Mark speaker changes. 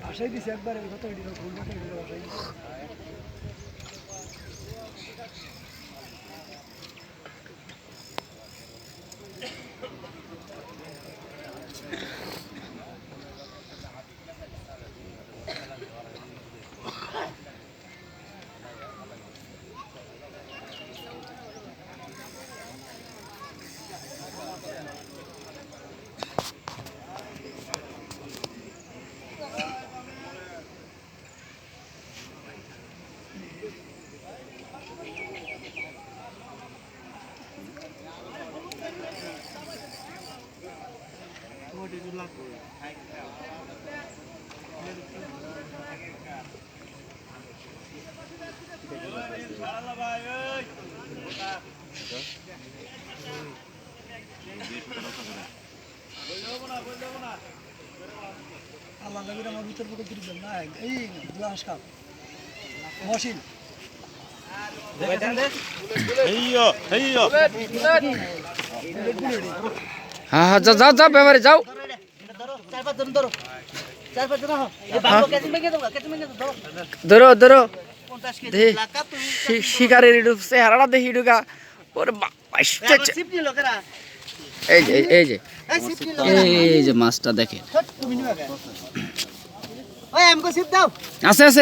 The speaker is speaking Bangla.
Speaker 1: আশাই দিছে একবার কত ভিডিও ফুল কত ভিডিও আশাই আল্লাহ নবীর আমার ভিতর পক্ষে দিবেন না এই গ্লাস কাপ মশিন
Speaker 2: হ্যাঁ হ্যাঁ যাও যাও ব্যাপারে যাও ধরো ধরো শিকারের চেহারাটা দেখি ঢুকা ওর এই যে মাছটা দেখেন আছে আছে